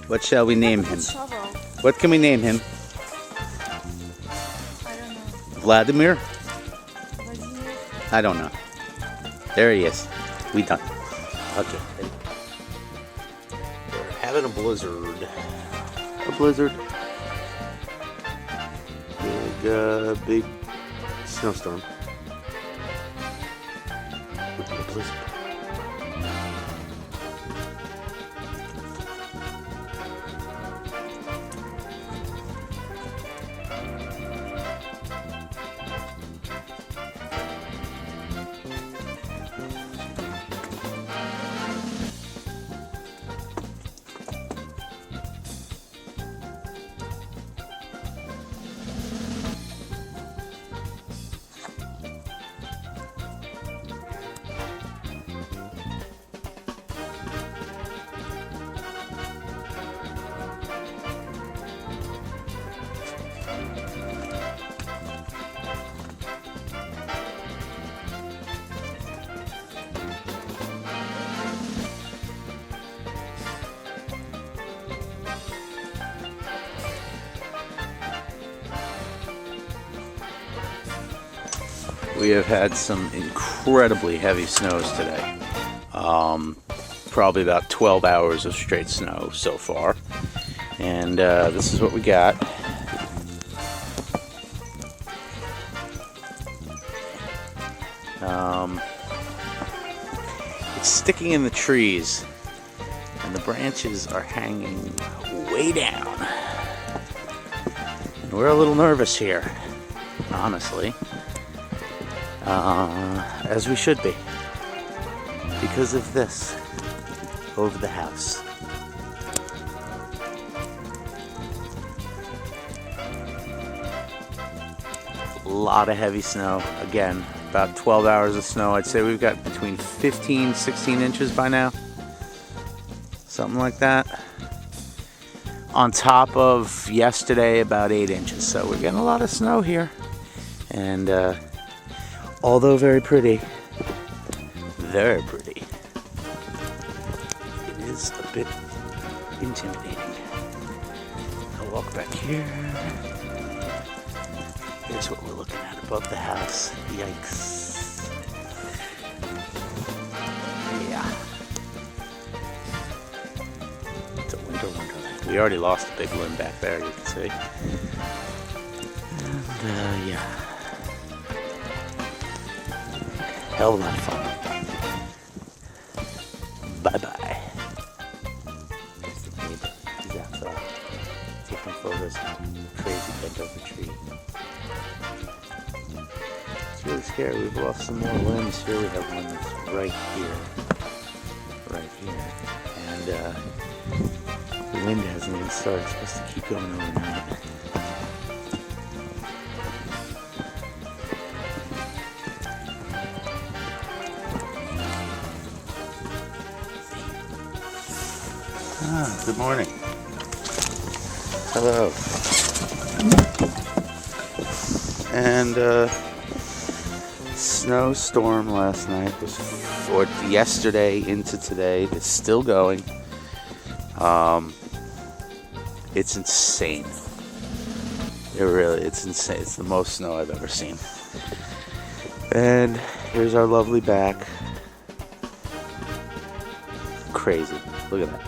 What shall we name him? Shovel. What can we name him? I don't know. Vladimir? Vladimir. I don't know. There he is. We done. Okay. We're having a blizzard. A blizzard. Big snowstorm. Would be a blizzard. We have had some incredibly heavy snows today. Probably about 12 hours of straight snow so far. And this is what we got. It's sticking in the trees, and the branches are hanging way down. And we're a little nervous here, honestly. As we should be, because of this over the house. A lot of heavy snow. Again, about 12 hours of snow. I'd say we've got between 15, 16 inches by now. Something like that. On top of yesterday, about 8 inches. So we're getting a lot of snow here. And, although very pretty, it is a bit intimidating. I'll walk back here. Here's what we're looking at above the house. Yikes. Yeah. It's a winter wonderland. We already lost a big limb back there, you can see. And, yeah. Hell of a lot of fun. Bye-bye. There's the neighbor. He's outside taking photos of a crazy bent over tree. It's really scary. We've lost some more limbs. Here we have one that's right here. Right here. And the wind hasn't even started. It's supposed to keep going overnight. Good morning. Hello. And snowstorm last night was, or yesterday into today. It's still going. It's insane. It's insane. It's the most snow I've ever seen. And here's our lovely back. Crazy. Look at that.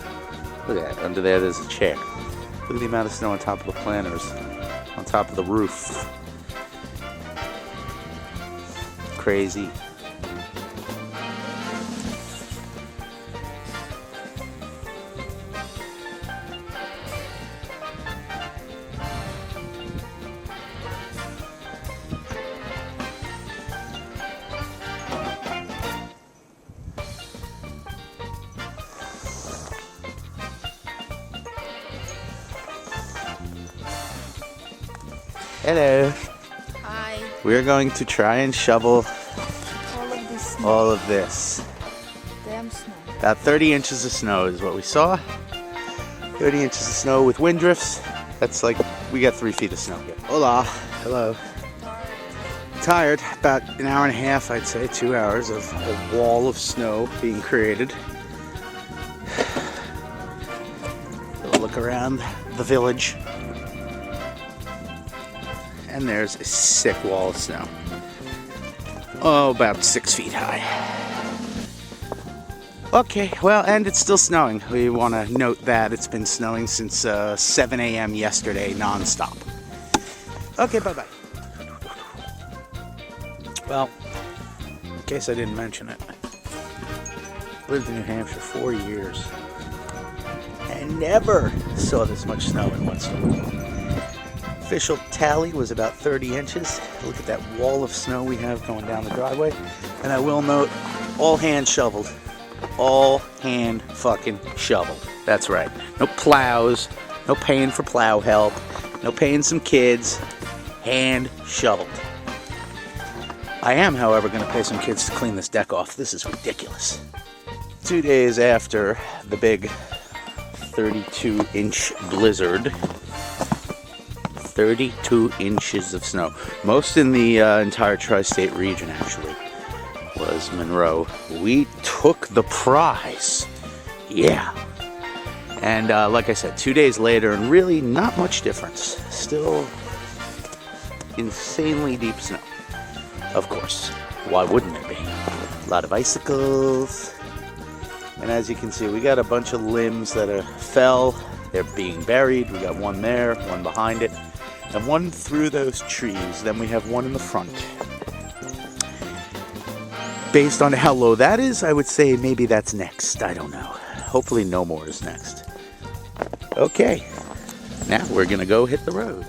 Look at that. Under there's a chair. Look at the amount of snow on top of the planters, on top of the roof. Crazy. Hello. Hi. We're going to try and shovel All of this snow. all of this. Damn snow. About 30 inches of snow is what we saw. 30 inches of snow with wind drifts. That's like, we got 3 feet of snow here. Hola. Hello. Tired. About an hour and a half, I'd say, 2 hours of a wall of snow being created. look around the village. And there's a sick wall of snow. Oh, about 6 feet high. Okay, well, and it's still snowing. We want to note that it's been snowing since 7 a.m. yesterday, non-stop. Okay, bye-bye. Well, in case I didn't mention it, lived in New Hampshire 4 years and never saw this much snow in one storm. Official tally was about 30 inches. Look at that wall of snow we have going down the driveway. And I will note, all hand shoveled. All hand fucking shoveled. That's right. No plows, no paying for plow help, no paying some kids. Hand shoveled. I am, however, going to pay some kids to clean this deck off. This is ridiculous. 2 days after the big 32-inch blizzard, 32 inches of snow. Most in the entire tri-state region, actually, was Monroe. We took the prize. Yeah. And like I said, 2 days later, and really not much difference. Still insanely deep snow. Of course. Why wouldn't it be? A lot of icicles. And as you can see, we got a bunch of limbs that fell. They're being buried. We got one there, one behind it, and one through those trees. Then we have one in the front. Based on how low that is, I would say maybe that's next. I don't know. Hopefully no more is next. Okay, now we're gonna go hit the road.